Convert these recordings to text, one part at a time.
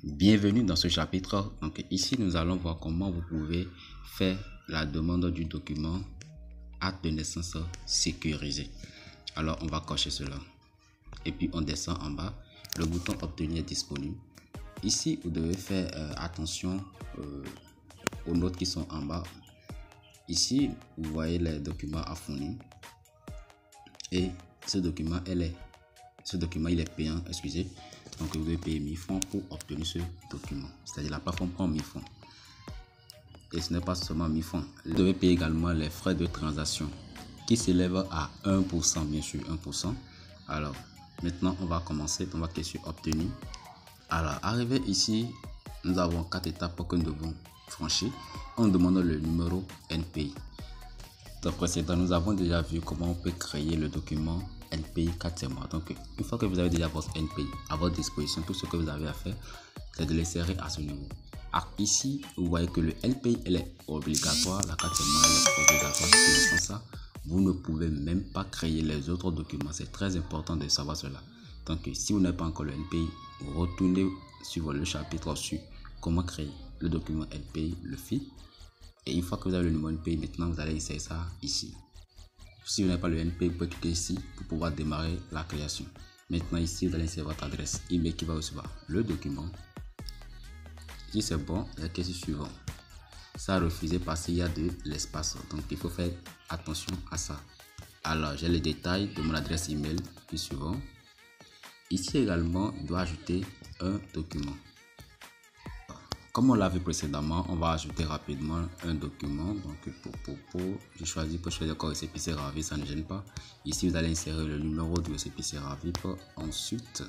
Bienvenue dans ce chapitre. Donc ici, nous allons voir comment vous pouvez faire la demande du document acte de naissance sécurisé. Alors, on va cocher cela. Et puis, on descend en bas. Le bouton obtenir est disponible. Ici, vous devez faire attention aux notes qui sont en bas. Ici, vous voyez les documents à fournir. Et ce document, il est payant, excusez. Donc, vous devez payer 1000 francs pour obtenir ce document. C'est-à-dire la plateforme prend 1000 francs. Et ce n'est pas seulement 1000 francs. Vous devez payer également les frais de transaction qui s'élèvent à 1%, bien sûr, 1%. Alors, maintenant, on va commencer. On va cliquer sur obtenir. Alors, arrivé ici, nous avons 4 étapes que nous devons franchir. On demande le numéro NPI. Dans le précédent, nous avons déjà vu comment on peut créer le document NPI 4 mois. Donc, une fois que vous avez déjà votre NPI à votre disposition, tout ce que vous avez à faire, c'est de l'insérer à ce niveau. Alors, ici, vous voyez que le NPI elle est obligatoire, la 4 mois elle est obligatoire. Sans ça, vous ne pouvez même pas créer les autres documents. C'est très important de savoir cela. Donc, si vous n'avez pas encore le NPI, retournez sur le chapitre sur comment créer le document NPI, le fil. Et une fois que vous avez le numéro NPI, maintenant vous allez insérer ça ici. Si vous n'avez pas le NPI, vous pouvez cliquer ici pour pouvoir démarrer la création. Maintenant ici, vous allez insérer votre adresse email qui va recevoir le document. Si c'est bon, la question suivante. Ça a refusé parce qu'il y a de l'espace. Donc il faut faire attention à ça. Alors j'ai les détails de mon adresse email puis suivant. Ici également, il doit ajouter un document. Comme on l'a vu précédemment, on va ajouter rapidement un document. Donc je choisis pour choisir encore récépissé RAVIP, ça ne gêne pas. Ici, vous allez insérer le numéro du récépissé RAVIP. Ensuite,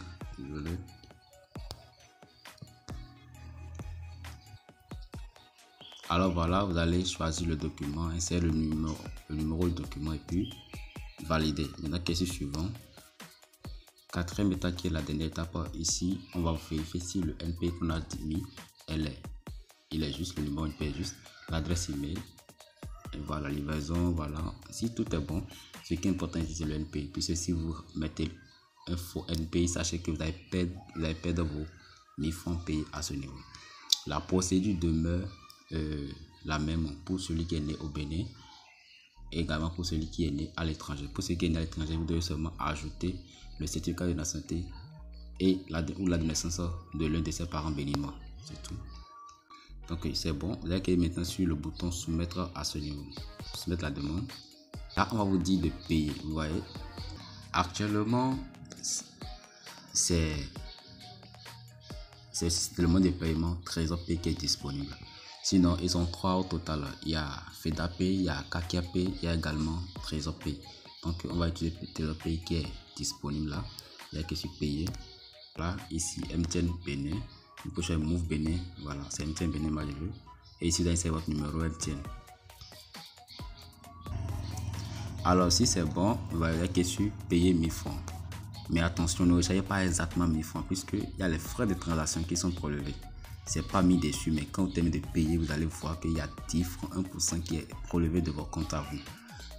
alors voilà, vous allez choisir le document, insérer le numéro du document et puis valider. Maintenant, question suivante. Quatrième étape qui est la dernière étape. Ici, on va vérifier si le NPI qu'on a mis il est juste, le numéro NPI est juste, l'adresse email, et voilà, la livraison, voilà. Si tout est bon, ce qui est important ici c'est le NPI, puisque si vous mettez un faux NPI, sachez que vous allez perdre vos 1000 francs payés à ce niveau. La procédure demeure la même pour celui qui est né au Bénin, et également pour celui qui est né à l'étranger. Pour celui qui est né à l'étranger, vous devez seulement ajouter le certificat de nationalité et la de naissance de l'un de ses parents béninois. C'est tout. Donc c'est bon. Vous allez cliquer maintenant sur le bouton soumettre à ce niveau. Soumettre la demande. Là, on va vous dire de payer. Vous voyez. Actuellement, c'est le mode de paiement Trésor Pay qui est disponible. Sinon, ils ont 3 au total. Il y a FEDAPay, il y a Kakia Pay, il y a également Trésor Pay. Donc, on va utiliser Trésor Pay qui est disponible là. Il y a que sur payer. Là, ici, MTN Bénin. Vous pouvez choisir Move Bénin. Voilà, c'est MTN Bénin malgré. Et ici, vous allez insérer votre numéro MTN. Alors, si c'est bon, vous allez cliquer sur payer 1000 francs. Mais attention, ne rechargez pas exactement 1000 francs puisqu'il y a les frais de transaction qui sont prélevés. C'est pas mis dessus, mais quand vous terminez de payer, vous allez voir qu'il y a 10 francs, 1% qui est prélevé de votre compte à vous.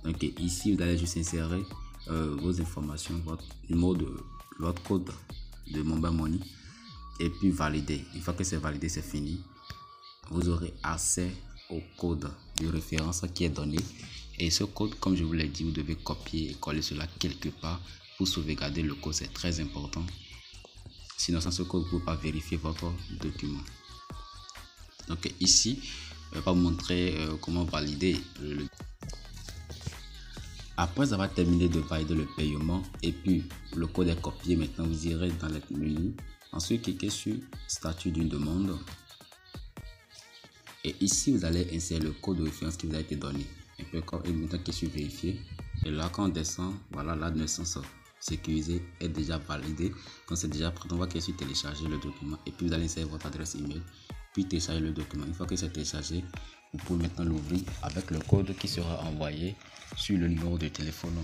Donc ici, vous allez juste insérer vos informations, votre numéro votre code de Mobile Money et puis valider. Une fois que c'est validé, c'est fini. Vous aurez accès au code de référence qui est donné. Et ce code, comme je vous l'ai dit, vous devez copier et coller cela quelque part pour sauvegarder le code. C'est très important. Sinon, sans ce code, vous ne pouvez pas vérifier votre document. Donc ici, je vais vous montrer comment valider le. Après avoir terminé de valider le paiement et puis le code est copié, maintenant vous irez dans le menu. Ensuite, cliquez sur statut d'une demande. Et ici, vous allez insérer le code de référence qui vous a été donné. Et puis, maintenant, cliquez sur vérifier. Et là, quand on descend, voilà, la naissance sécurisée est déjà validée. Donc, c'est déjà prêt. On va cliquer sur télécharger le document. Et puis, vous allez insérer votre adresse email. Puis, télécharger le document. Une fois que c'est téléchargé, vous pouvez maintenant l'ouvrir avec le code qui sera envoyé sur le numéro de téléphone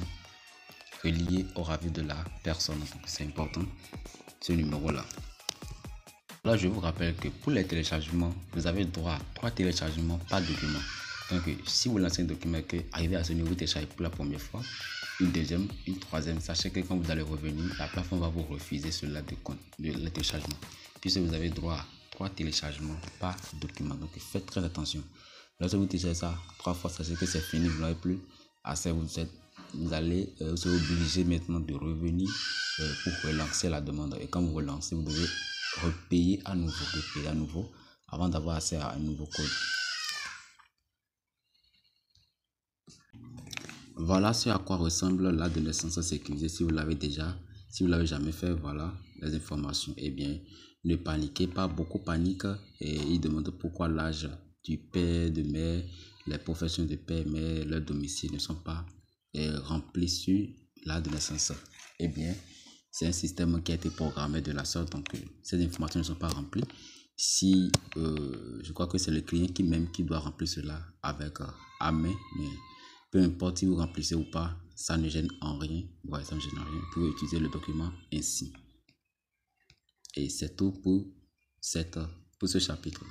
relié au RAVIP de la personne. C'est important, ce numéro-là. Là, je vous rappelle que pour les téléchargements, vous avez droit à 3 téléchargements par document. Donc, si vous lancez un document et que arrivé à ce niveau, vous téléchargez pour la première fois, une deuxième, une troisième, sachez que quand vous allez revenir, la plateforme va vous refuser cela de téléchargement. Puisque vous avez droit 3 téléchargements par document. Donc faites très attention. Lorsque vous téléchargez ça 3 fois, sachez que c'est fini, vous n'avez plus assez. Vous allez vous obligé maintenant de revenir pour relancer la demande. Et quand vous relancez, vous devez repayer à nouveau avant d'avoir accès à un nouveau code. Voilà ce à quoi ressemble l'acte de naissance sécurisé. Si vous l'avez déjà, si vous l'avez jamais fait, voilà les informations. Eh bien, ne paniquez pas, beaucoup paniquent et ils demandent pourquoi l'âge du père, de mère, les professions de père, mère, leur domicile ne sont pas remplis sur l'acte de naissance. Eh bien, c'est un système qui a été programmé de la sorte, donc ces informations ne sont pas remplies. Si je crois que c'est le client qui doit remplir cela avec à main, mais peu importe si vous remplissez ou pas, ça ne gêne en rien. Ouais, ça ne gêne en rien. Vous pouvez utiliser le document ainsi. Et c'est tout pour ce chapitre.